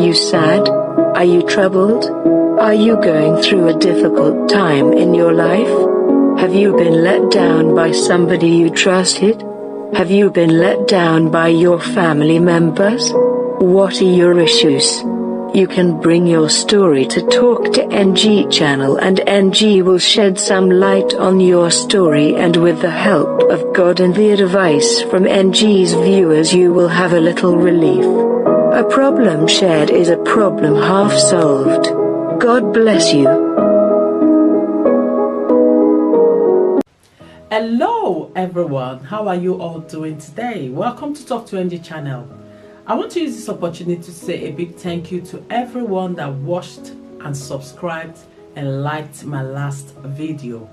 you sad? Are you troubled? Are you going through a difficult time in your life? Have you been let down by somebody you trusted? Have you been let down by your family members? What are your issues? You can bring your story to Talk to NG channel and NG will shed some light on your story, and with the help of God and the advice from NG's viewers you will have a little relief. A problem shared is a problem half solved. God bless you. Hello everyone, how are you all doing today? Welcome to Talk to NG channel. I want to use this opportunity to say a big thank you to everyone that watched and subscribed and liked my last video.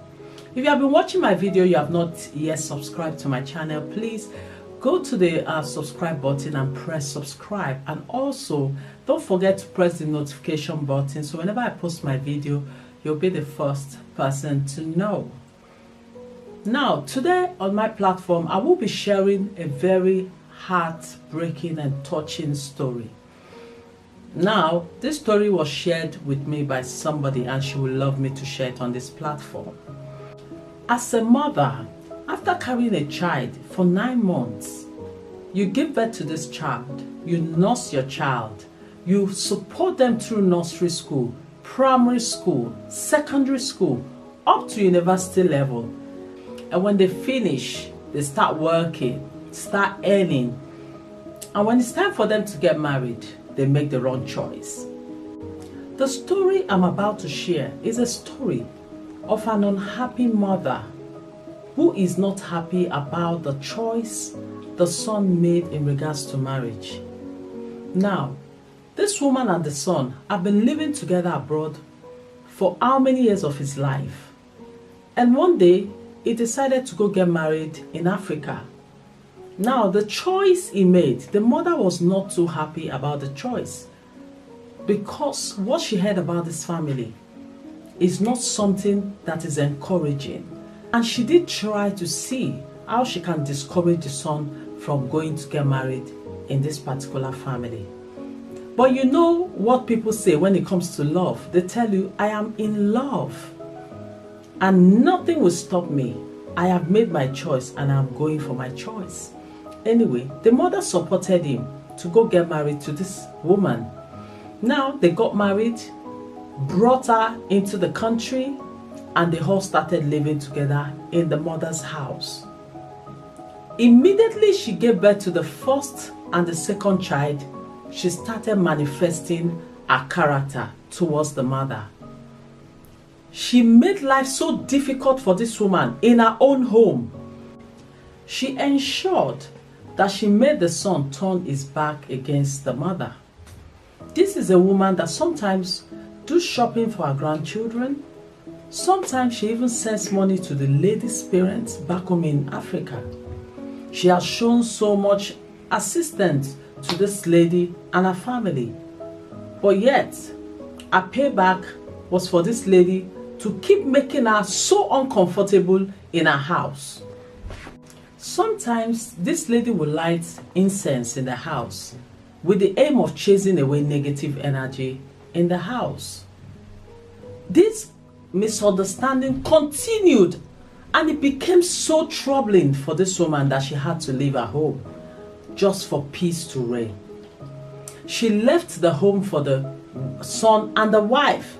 If you have been watching my video, you have not yet subscribed to my channel, please go to the subscribe button and press subscribe, and also don't forget to press the notification button so whenever I post my video you'll be the first person to know. Now today on my platform I will be sharing a very heartbreaking and touching story. Now this story was shared with me by somebody and she would love me to share it on this platform. As a mother, after carrying a child for 9 months, you give birth to this child, you nurse your child, you support them through nursery school, primary school, secondary school, up to university level. And when they finish, they start working, start earning. And when it's time for them to get married, they make the wrong choice. The story I'm about to share is a story of an unhappy mother who is not happy about the choice the son made in regards to marriage. Now, this woman and the son have been living together abroad for how many years of his life? And one day, he decided to go get married in Africa. Now, the choice he made, the mother was not too happy about the choice because what she heard about this family is not something that is encouraging. And she did try to see how she can discourage the son from going to get married in this particular family. But you know what people say when it comes to love? They tell you, I am in love and nothing will stop me. I have made my choice and I'm going for my choice. Anyway, the mother supported him to go get married to this woman. Now they got married, brought her into the country, and they all started living together in the mother's house. Immediately she gave birth to the first and the second child, she started manifesting her character towards the mother. She made life so difficult for this woman in her own home. She ensured that she made the son turn his back against the mother. This is a woman that sometimes do shopping for her grandchildren. Sometimes she even sends money to the lady's parents back home in Africa. She has shown so much assistance to this lady and her family. But yet, her payback was for this lady to keep making her so uncomfortable in her house. Sometimes this lady will light incense in the house with the aim of chasing away negative energy in the house. This misunderstanding continued and it became so troubling for this woman that she had to leave her home just for peace to reign. She left the home for the son and the wife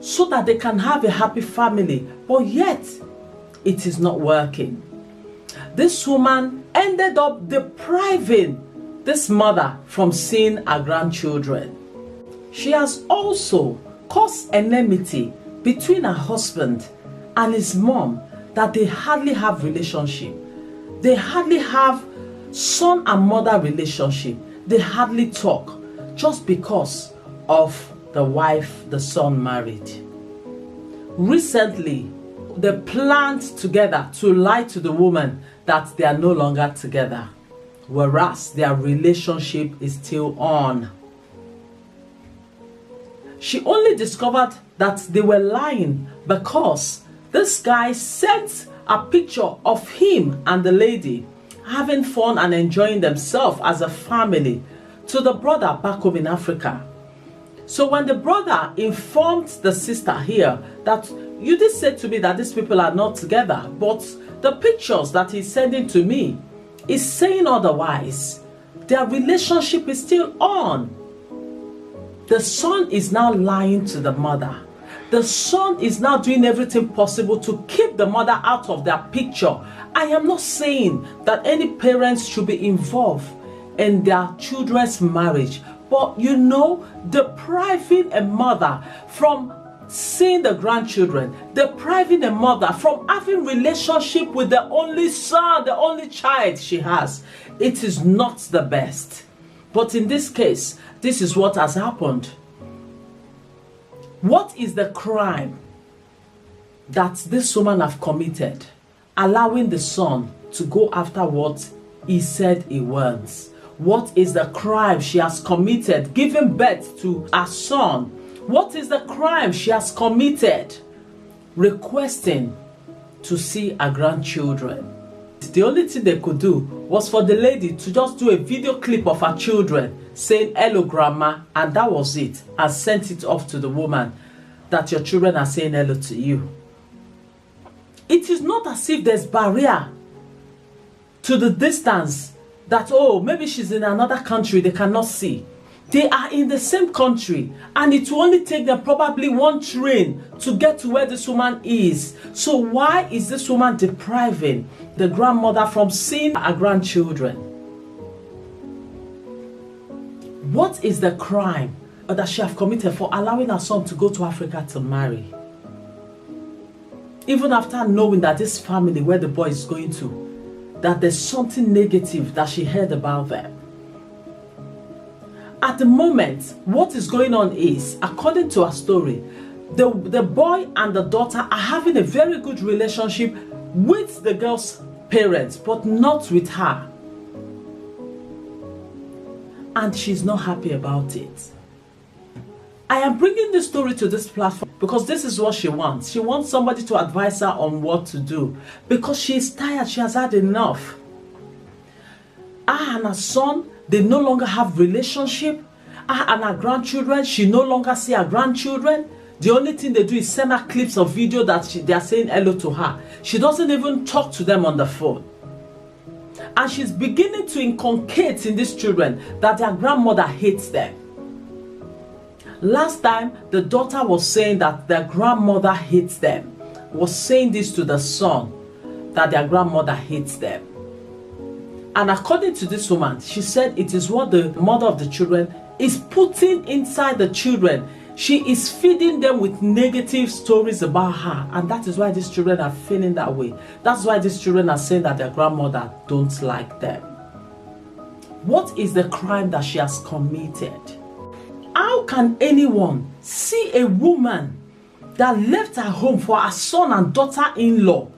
so that they can have a happy family, but yet it is not working. This woman ended up depriving this mother from seeing her grandchildren. She has also caused enmity between her husband and his mom, that they hardly have relationship. They hardly have son and mother relationship. They hardly talk just because of the wife the son married. Recently, they planned together to lie to the woman that they are no longer together, whereas their relationship is still on. She only discovered that they were lying because this guy sent a picture of him and the lady having fun and enjoying themselves as a family to the brother back home in Africa. So when the brother informed the sister here that you did say to me that these people are not together, but the pictures that he's sending to me is saying otherwise. Their relationship is still on. The son is now lying to the mother. The son is now doing everything possible to keep the mother out of their picture. I am not saying that any parents should be involved in their children's marriage, but you know, depriving a mother from seeing the grandchildren, depriving a mother from having relationship with the only son, the only child she has, it is not the best. But in this case, this is what has happened. What is the crime that this woman have committed, allowing the son to go after what he said he wants? What is the crime she has committed, giving birth to a son? What is the crime she has committed, requesting to see her grandchildren? The only thing they could do was for the lady to just do a video clip of her children saying hello grandma, and that was it, and sent it off to the woman that your children are saying hello to you. It is not as if there's barrier to the distance that, oh, maybe she's in another country, they cannot see. They are in the same country, and it will only take them probably one train to get to where this woman is. So why is this woman depriving the grandmother from seeing her grandchildren? What is the crime that she have committed for allowing her son to go to Africa to marry? Even after knowing that this family where the boy is going to, that there's something negative that she heard about them. At the moment, what is going on is, according to her story, the boy and the daughter are having a very good relationship with the girl's parents, but not with her. And she's not happy about it. I am bringing this story to this platform because this is what she wants. She wants somebody to advise her on what to do because she is tired. She has had enough. And her son, they no longer have relationship. And her grandchildren, she no longer see her grandchildren. The only thing they do is send her clips of video that they are saying hello to her. She doesn't even talk to them on the phone. And she's beginning to inculcate in these children that their grandmother hates them. Last time, the daughter was saying that their grandmother hates them. Was saying this to the son, that their grandmother hates them. And according to this woman, she said it is what the mother of the children is putting inside the children. She is feeding them with negative stories about her. And that is why these children are feeling that way. That's why these children are saying that their grandmother don't like them. What is the crime that she has committed? How can anyone see a woman that left her home for her son and daughter-in-law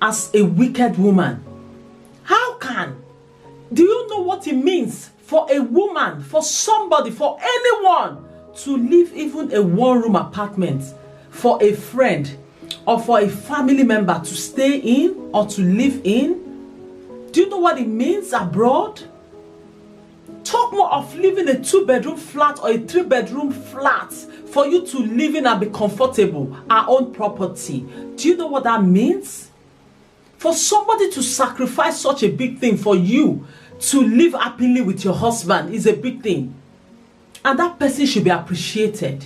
as a wicked woman? How can? Do you know what it means for a woman, for somebody, for anyone to leave even a one-room apartment for a friend or for a family member to stay in or to live in? Do you know what it means abroad? Talk more of living a 2-bedroom flat or a 3-bedroom flat for you to live in and be comfortable, our own property. Do you know what that means? For somebody to sacrifice such a big thing for you to live happily with your husband is a big thing. And that person should be appreciated.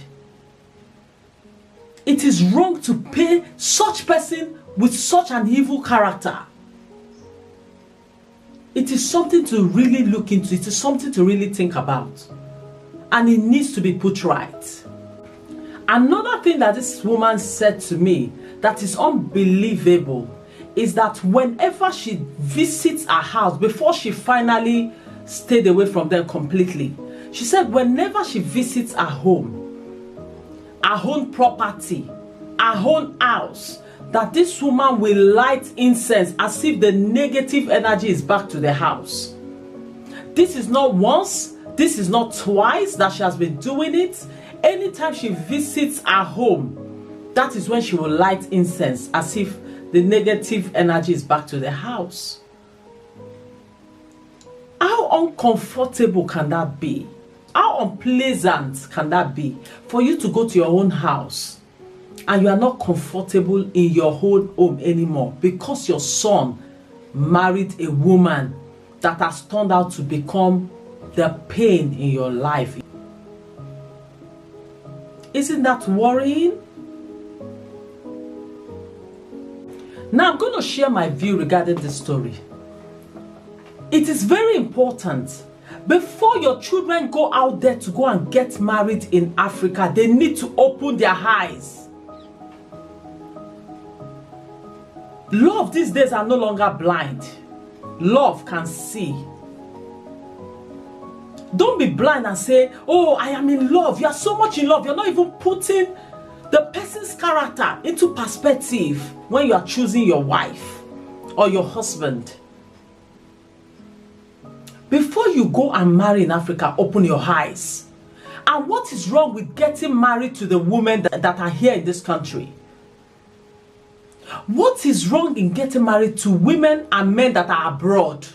It is wrong to pay such person with such an evil character. It is something to really look into. It is something to really think about. And it needs to be put right. Another thing that this woman said to me that is unbelievable is that whenever she visits her house, before she finally stayed away from them completely, she said whenever she visits her home, her own property, her own house, that this woman will light incense as if the negative energy is back to the house. This is not once, this is not twice that she has been doing it. Anytime she visits her home, that is when she will light incense as if the negative energy is back to the house. How uncomfortable can that be? How unpleasant can that be for you to go to your own house and you are not comfortable in your own home anymore because your son married a woman that has turned out to become the pain in your life? Isn't that worrying? Now I'm going to share my view regarding this story. It is very important, before your children go out there to go and get married in Africa, they need to open their eyes. Love these days are no longer blind. Love can see. Don't be blind and say, oh, I am in love. You are so much in love. You're not even putting the person's character into perspective when you are choosing your wife or your husband. Before you go and marry in Africa, open your eyes. And what is wrong with getting married to the women that are here in this country? What is wrong in getting married to women and men that are abroad?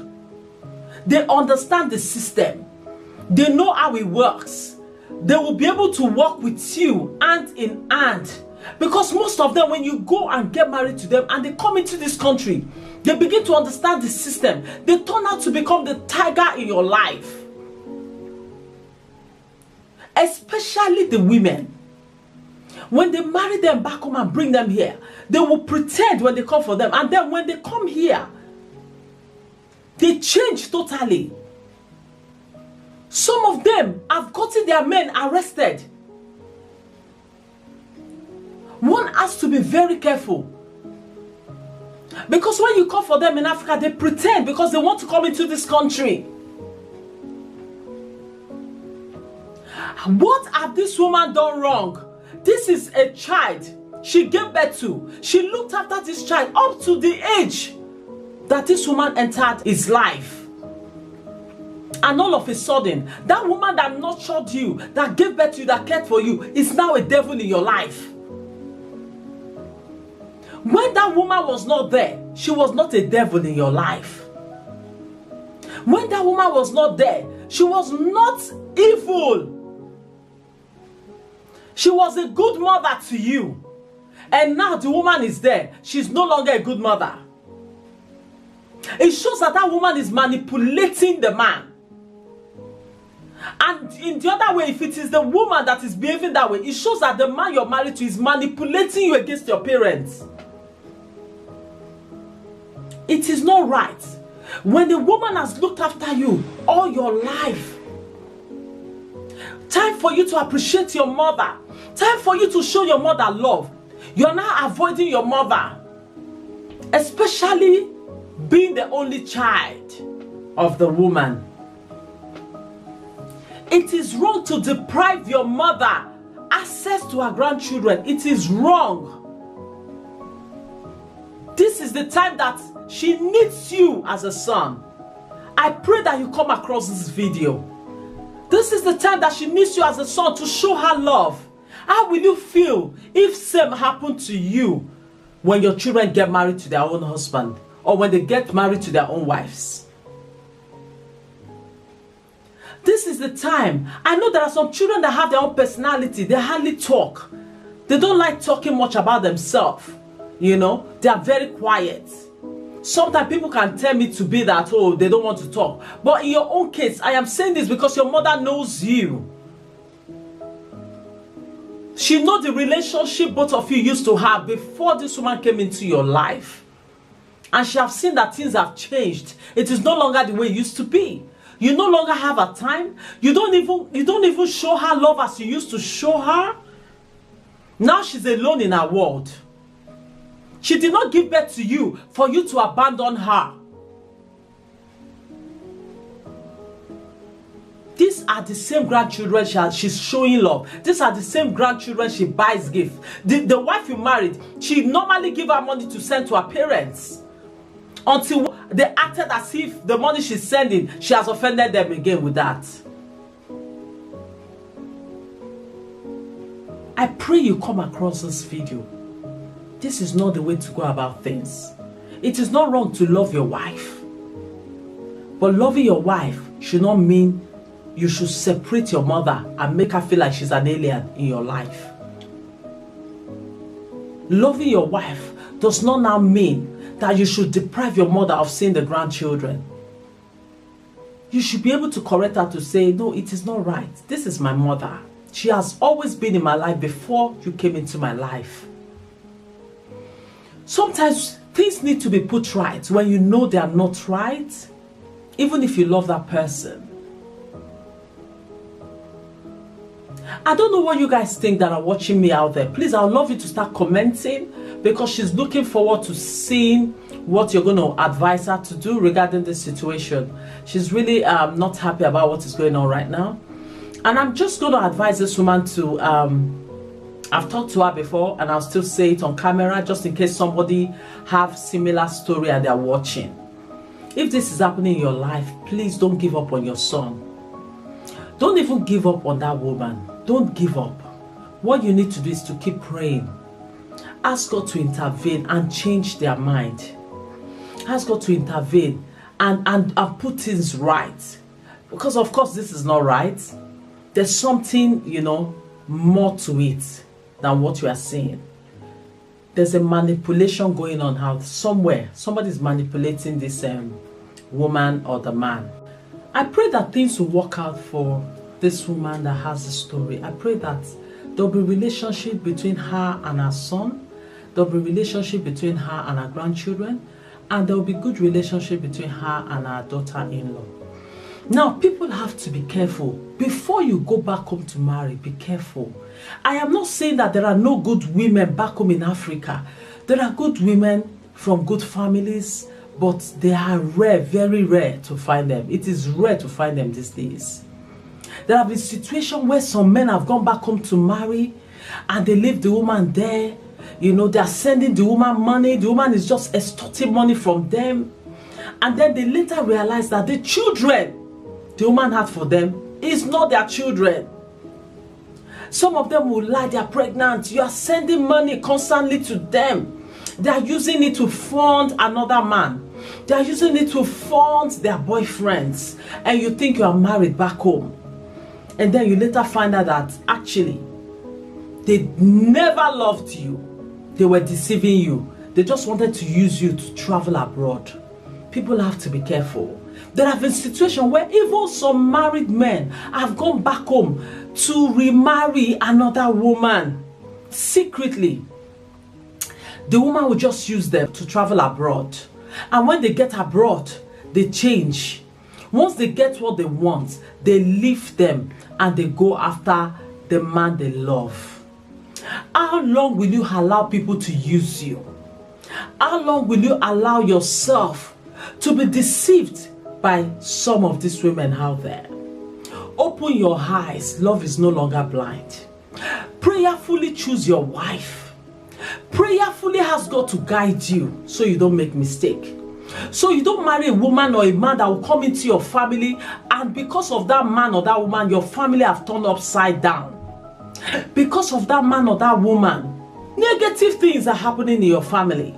They understand the system. They know how it works. They will be able to work with you hand in hand. Because most of them, when you go and get married to them and they come into this country, they begin to understand the system. They turn out to become the tiger in your life. Especially the women. When they marry them back home and bring them here, they will pretend when they come for them. And then when they come here, they change totally. Some of them have gotten their men arrested. One has to be very careful. Because when you come for them in Africa, they pretend because they want to come into this country. What have this woman done wrong? This is a child she gave birth to. She looked after this child up to the age that this woman entered his life. And all of a sudden, that woman that nurtured you, that gave birth to you, that cared for you, is now a devil in your life. When that woman was not there, she was not a devil in your life. When that woman was not there, she was not evil. She was a good mother to you. And now the woman is there. She's no longer a good mother. It shows that that woman is manipulating the man. And in the other way, if it is the woman that is behaving that way, it shows that the man you're married to is manipulating you against your parents. It is not right. When the woman has looked after you all your life, time for you to appreciate your mother. Time for you to show your mother love. You're now avoiding your mother. Especially being the only child of the woman. It is wrong to deprive your mother access to her grandchildren. It is wrong. This is the time that she needs you as a son. I pray that you come across this video. This is the time that she needs you as a son to show her love. How will you feel if same happened to you when your children get married to their own husband or when they get married to their own wives? This is the time. I know there are some children that have their own personality. They hardly talk. They don't like talking much about themselves. You know, they are very quiet. Sometimes people can tell me to be that, oh, they don't want to talk. But in your own case, I am saying this because your mother knows you. She knows the relationship both of you used to have before this woman came into your life. And she has seen that things have changed. It is no longer the way it used to be. You no longer have a time. You don't even show her love as you used to show her. Now she's alone in her world. She did not give birth to you for you to abandon her. These are the same grandchildren she's showing love. These are the same grandchildren she buys gifts. The wife you married, she normally give her money to send to her parents. Until they acted as if the money she's sending, she has offended them again with that. I pray you come across this video. This is not the way to go about things. It is not wrong to love your wife. But loving your wife should not mean you should separate your mother and make her feel like she's an alien in your life. Loving your wife does not now mean that you should deprive your mother of seeing the grandchildren. You should be able to correct her to say, no, it is not right. This is my mother. She has always been in my life before you came into my life. Sometimes things need to be put right when you know they are not right, even if you love that person. I don't know what you guys think that are watching me out there. Please, I would love you to start commenting, because she's looking forward to seeing what you're going to advise her to do regarding this situation. She's really not happy about what is going on right now. And I'm just going to advise this woman to, I've talked to her before and I'll still say it on camera just in case somebody have similar story and they're watching. If this is happening in your life, please don't give up on your son. Don't even give up on that woman. Don't give up. What you need to do is to keep praying. Ask God to intervene and change their mind. Ask God to intervene and put things right. Because of course this is not right. There's something, you know, more to it than what you are seeing. There's a manipulation going on out somewhere. Somebody's manipulating this woman or the man. I pray that things will work out for this woman that has the story. I pray that there'll be relationship between her and her son. There'll be relationship between her and her grandchildren. And there'll be good relationship between her and her daughter-in-law. Now, people have to be careful. Before you go back home to marry, be careful. I am not saying that there are no good women back home in Africa. There are good women from good families, but they are rare, very rare to find them. It is rare to find them these days. There have been situations where some men have gone back home to marry and they leave the woman there. You know, they are sending the woman money. The woman is just extorting money from them. And then they later realize that the children the woman had for them is not their children. Some of them will lie, they are pregnant. You are sending money constantly to them. They are using it to fund another man. They are using it to fund their boyfriends. And you think you are married back home. And then you later find out that actually they never loved you. They were deceiving you. They just wanted to use you to travel abroad. People have to be careful. There have been situations where even some married men have gone back home to remarry another woman secretly. The woman will just use them to travel abroad. And when they get abroad, they change. Once they get what they want, they leave them and they go after the man they love. How long will you allow people to use you? How long will you allow yourself to be deceived by some of these women out there? Open your eyes. Love is no longer blind. Prayerfully choose your wife. Prayerfully ask God to guide you so you don't make mistake. So you don't marry a woman or a man that will come into your family, and because of that man or that woman, your family have turned upside down. Because of that man or that woman, negative things are happening in your family.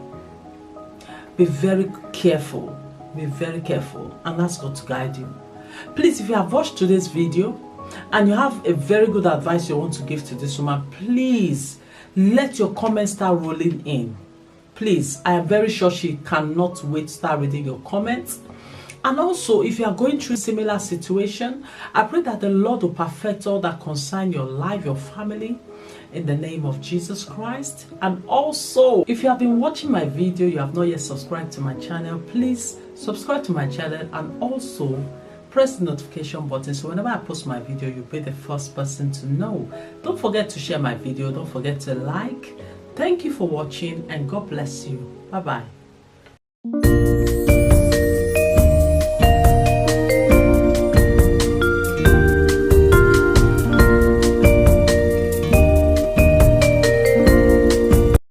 Be very careful. Be very careful and ask God to guide you. Please, if you have watched today's video and you have a very good advice you want to give to this woman, please let your comments start rolling in. Please, I am very sure she cannot wait to start reading your comments. And also, if you are going through a similar situation, I pray that the Lord will perfect all that concern your life, your family, in the name of Jesus Christ. And also, if you have been watching my video, you have not yet subscribed to my channel, please subscribe to my channel and also press the notification button so whenever I post my video, you'll be the first person to know. Don't forget to share my video. Don't forget to like. Thank you for watching and God bless you. Bye-bye.